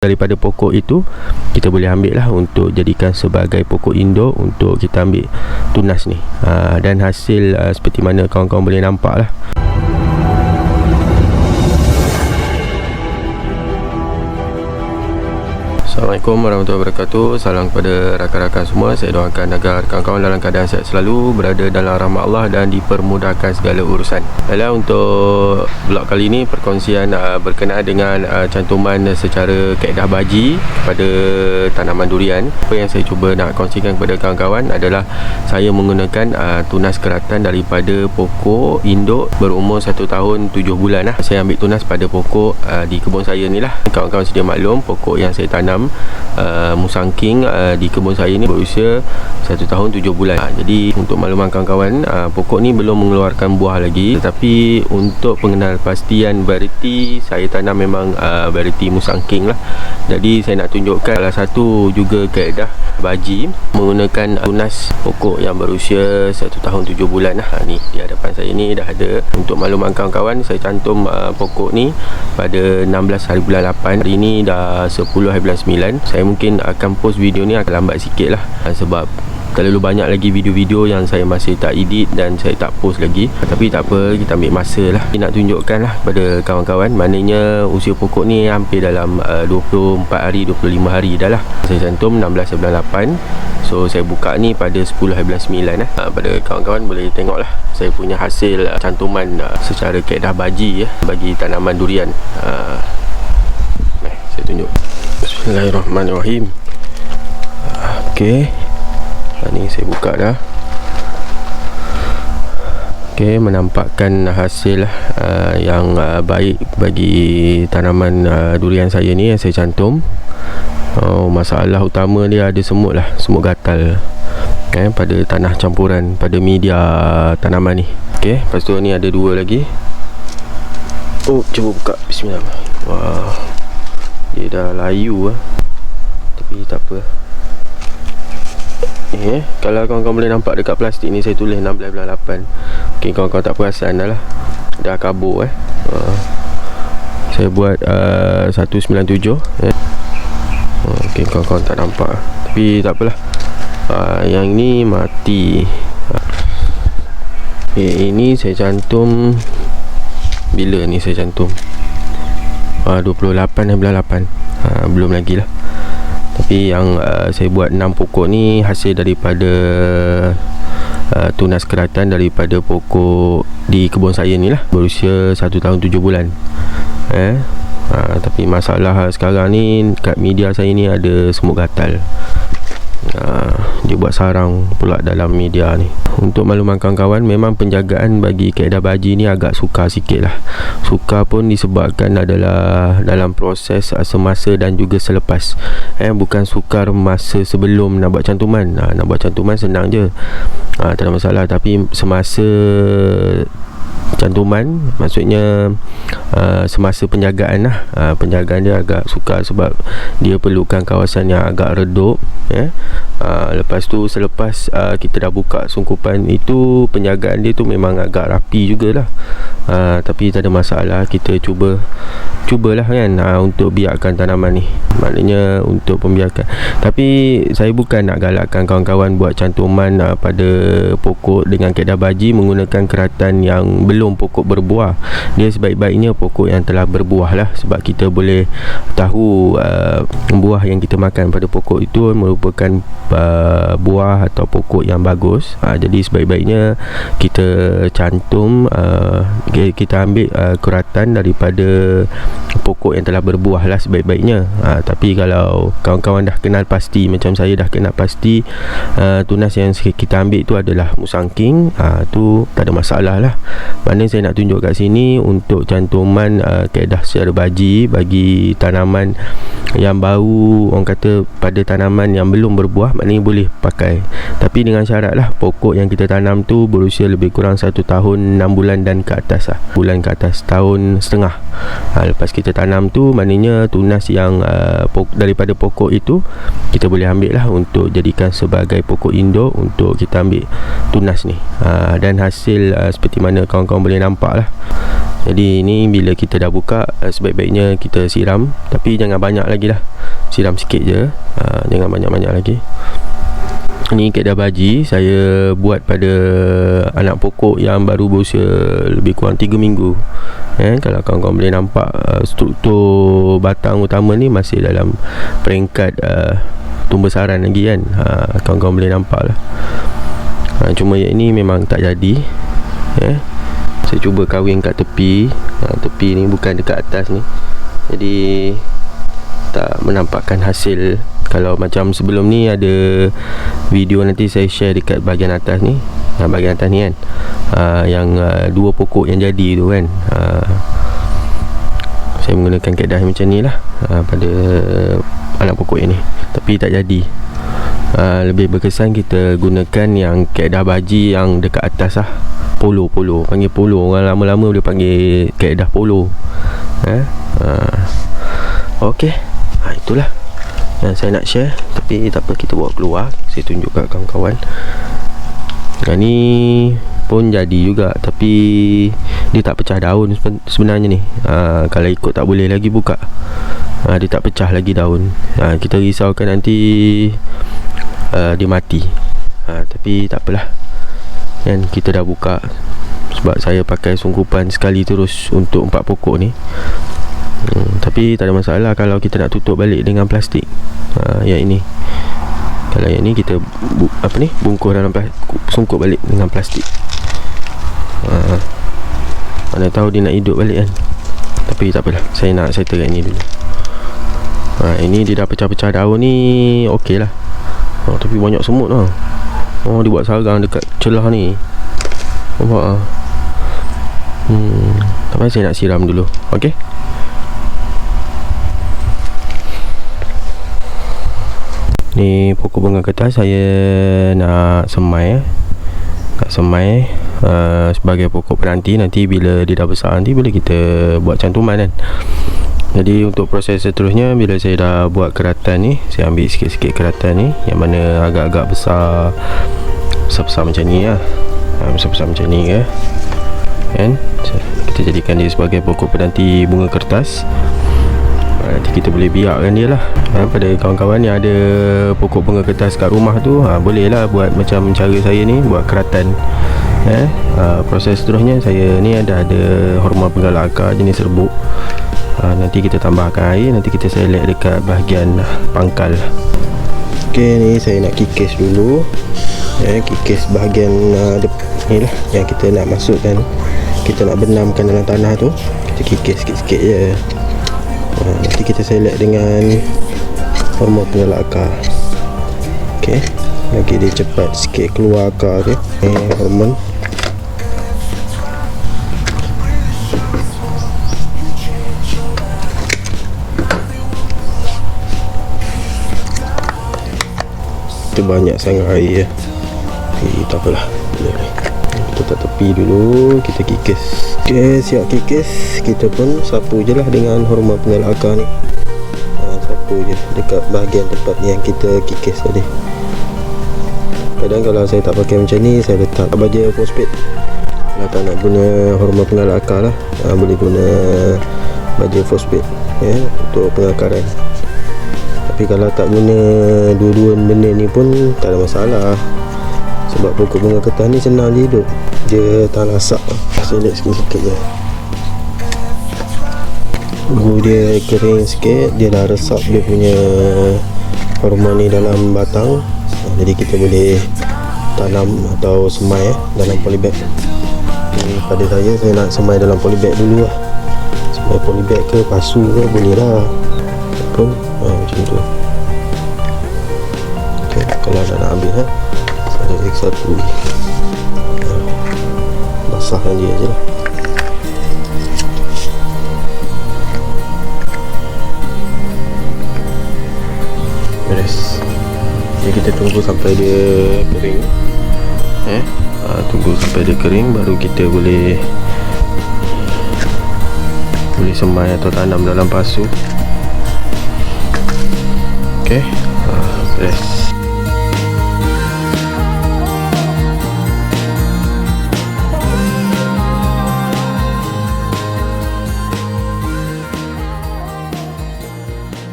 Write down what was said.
daripada pokok itu kita boleh ambil lah untuk jadikan sebagai pokok induk untuk kita ambil tunas ni. Dan hasil seperti mana kawan-kawan boleh nampak lah. Assalamualaikum warahmatullahi wabarakatuh. Salam kepada rakan-rakan semua. Saya doakan agar kawan-kawan dalam keadaan sihat selalu, berada dalam rahmat Allah dan dipermudahkan segala urusan. Baiklah, untuk vlog kali ini perkongsian berkenaan dengan cantuman secara kaedah baji kepada tanaman durian. Apa yang saya cuba nak kongsikan kepada kawan-kawan adalah saya menggunakan tunas keratan daripada pokok induk berumur 1 tahun 7 bulan lah. Saya ambil tunas pada pokok di kebun saya ni lah. Kawan-kawan sedia maklum, pokok yang saya tanam Musang King di kebun saya ni berusia 1 tahun 7 bulan. Jadi untuk makluman kawan-kawan, pokok ni belum mengeluarkan buah lagi, tetapi untuk pengenalpastian variety saya tanam memang variety Musang King lah. Jadi saya nak tunjukkan salah satu juga kaedah baji menggunakan tunas pokok yang berusia 1 tahun 7 bulan lah. Ni di hadapan saya ni dah ada. Untuk makluman kawan-kawan, saya cantum pokok ni pada 16 hari bulan 8. Hari ni dah 10 hari bulan 9. Saya mungkin akan post video ni akan lambat sikit lah, sebab terlalu banyak lagi video-video yang saya masih tak edit dan saya tak post lagi. Tapi tak apa, kita ambil masa lah. Saya nak tunjukkan lah pada kawan-kawan, maknanya usia pokok ni hampir dalam 24 hari, 25 hari dah lah. Saya cantum 16 bulan 8. So saya buka ni pada 10 hari bulan 9 lah. Pada kawan-kawan boleh tengok lah saya punya hasil cantuman secara kaedah baji bagi tanaman durian. Saya tunjuk. Bismillahirrahmanirrahim. Okey, ni saya buka dah. Okey, menampakkan hasil yang baik bagi tanaman durian saya ni yang saya cantum. Masalah utama dia ada semut lah, semut gatal pada tanah campuran, pada media tanaman ni. Okey, lepas tu ni ada 2 lagi. Cuba buka. Bismillah. Wah, dia dah layu tapi tak apa. Kalau kawan-kawan boleh nampak dekat plastik ni saya tulis 16 bulan 8. Mungkin kawan-kawan tak perasan dah lah, dah kabur saya buat 197 mungkin kawan-kawan tak nampak, tapi tak apalah. Yang ni mati. Ini saya cantum bila ni saya cantum 28 bulan 8. Belum lagi lah. Tapi yang saya buat 6 pokok ni hasil daripada tunas keratan daripada pokok di kebun saya ni lah, berusia 1 tahun 7 bulan. Tapi masalah sekarang ni kat media saya ni ada semut gatal. Dia buat sarang pula dalam media ni. Untuk makluman kawan-kawan, memang penjagaan bagi kaedah baji ni agak sukar sikit lah. Sukar pun disebabkan adalah dalam proses semasa dan juga selepas. Bukan sukar masa sebelum nak buat cantuman. Nak buat cantuman senang je, tak ada masalah. Tapi semasa cantuman, maksudnya semasa penjagaan lah, penjagaan dia agak sukar sebab dia perlukan kawasan yang agak redup. Lepas tu selepas kita dah buka sungkupan itu, penjagaan dia tu memang agak rapi jugalah. Tapi tak ada masalah, kita cubalah kan, untuk biarkan tanaman ni, maknanya untuk pembiarkan. Tapi saya bukan nak galakkan kawan-kawan buat cantuman pada pokok dengan kaedah baji menggunakan keratan yang belum pokok berbuah. Dia sebaik-baiknya pokok yang telah berbuah lah, sebab kita boleh tahu buah yang kita makan pada pokok itu merupakan buah atau pokok yang bagus. Jadi sebaik-baiknya kita cantum, kita ambil keratan daripada pokok yang telah berbuah lah sebaik-baiknya. Tapi kalau kawan-kawan dah kenal pasti, macam saya dah kenal pasti tunas yang kita ambil tu adalah Musang King, tu tak ada masalah lah. Mana saya nak tunjuk kat sini untuk cantuman kaedah secara baji bagi tanaman yang baru, orang kata pada tanaman yang belum berbuah, maknanya boleh pakai. Tapi dengan syarat lah pokok yang kita tanam tu berusia lebih kurang 1 tahun 6 bulan dan ke atas lah, bulan ke atas, tahun setengah. Lepas kita tanam tu, maknanya tunas yang daripada pokok itu kita boleh ambil lah untuk jadikan sebagai pokok induk untuk kita ambil tunas ni. Dan hasil seperti mana kawan-kawan boleh nampak lah. Jadi ni bila kita dah buka, sebaik-baiknya kita siram, tapi jangan banyak lagi lah, siram sikit je, jangan banyak-banyak lagi. Ni kedah baji saya buat pada anak pokok yang baru berusia lebih kurang 3 minggu. Kalau kawan-kawan boleh nampak, struktur batang utama ni masih dalam peringkat tumbesaran lagi kan. Kawan-kawan boleh nampak lah. Cuma yang ini memang tak jadi. Saya cuba kahwin kat tepi. Tepi ni bukan dekat atas ni, jadi tak menampakkan hasil. Kalau macam sebelum ni ada video, nanti saya share dekat bahagian atas ni. Bahagian atas ni kan, yang 2 pokok yang jadi tu kan. Saya menggunakan kaedah macam ni lah pada anak pokok yang ni, tapi tak jadi. Lebih berkesan kita gunakan yang kaedah baji yang dekat atas lah. Polo, panggil polo. Orang lama-lama boleh panggil kaedah polo. Okey, itulah yang saya nak share. Tapi tak apa, kita bawa keluar, saya tunjuk kat kawan-kawan. Ni pun jadi juga, tapi dia tak pecah daun sebenarnya ni. Kalau ikut tak boleh lagi buka. Dia tak pecah lagi daun. Kita risaukan nanti dia mati. Tapi tak apalah kan, kita dah buka. Sebab saya pakai sungkupan sekali terus untuk 4 pokok ni. Tapi tak ada masalah kalau kita nak tutup balik dengan plastik. Yang ini, kalau yang ni kita bungkus dalam sungkup balik dengan plastik. Mana tahu dia nak hidup balik kan. Tapi tak apalah, saya nak settle kat ni dulu. Ini dia dah pecah-pecah daun ni, okey lah. Tapi banyak semut lah. Dia buat sarang dekat celah ni. Nampak tapi saya nak siram dulu. Okey. Ni pokok bunga kertas saya nak semai. Sebagai pokok penanti. Nanti bila dia dah besar, nanti boleh kita buat cantuman kan. Jadi untuk proses seterusnya, bila saya dah buat keratan ni, saya ambil sikit-sikit keratan ni yang mana agak-agak besar macam ni lah. Besar macam ni kan. Kita jadikan dia sebagai pokok penanti bunga kertas. Nanti kita boleh biarkan dia lah. Pada kawan-kawan yang ada pokok bunga kertas kat rumah tu, boleh lah buat macam cara saya ni, buat keratan. Proses seterusnya, saya ni ada horma penggalak akar jenis serbuk. Nanti kita tambahkan air, nanti kita select dekat bahagian pangkal. Okey, ni saya nak kikis dulu. Kikis bahagian ni lah yang kita nak masukkan, kita nak benamkan dalam tanah tu. Kita kikis sikit-sikit je. Nanti kita select dengan hormon penggalak akar. Okey, bagi dia cepat sikit keluar akar dia. Hormon itu banyak sangat air ya. Tak apalah, boleh. Kita tak tepi dulu, kita kikis. Okey, siap kikis. Kita pun sapu je lah dengan hormon penggalak akar ni. Sapu je dekat bahagian tempat yang kita kikis tadi. Kadang kalau saya tak pakai macam ni, saya letak baja fosfat. Kalau tak nak guna hormon penggalak akar lah, boleh guna baja fosfat untuk pengakaran. Tapi kalau tak guna dua-dua benda ni pun tak ada masalah. Sebab pokok bunga kertas ni senang je hidup. Dia tak lasak. Select sikit-sikit je. Tunggu dia kering sikit, dia dah resap dia punya hormon ni dalam batang. Jadi kita boleh tanam atau semai dalam polybag. Pada saya nak semai dalam polybag dulu lah. Semai polybag ke pasu ke boleh lah. Pun macam tu. Okay, kalau nak ambil saya satu basahkan dia je lah. Beres. Jadi kita tunggu sampai dia kering. Tunggu sampai dia kering, baru kita boleh semai atau tanam dalam pasu. Okey, beres.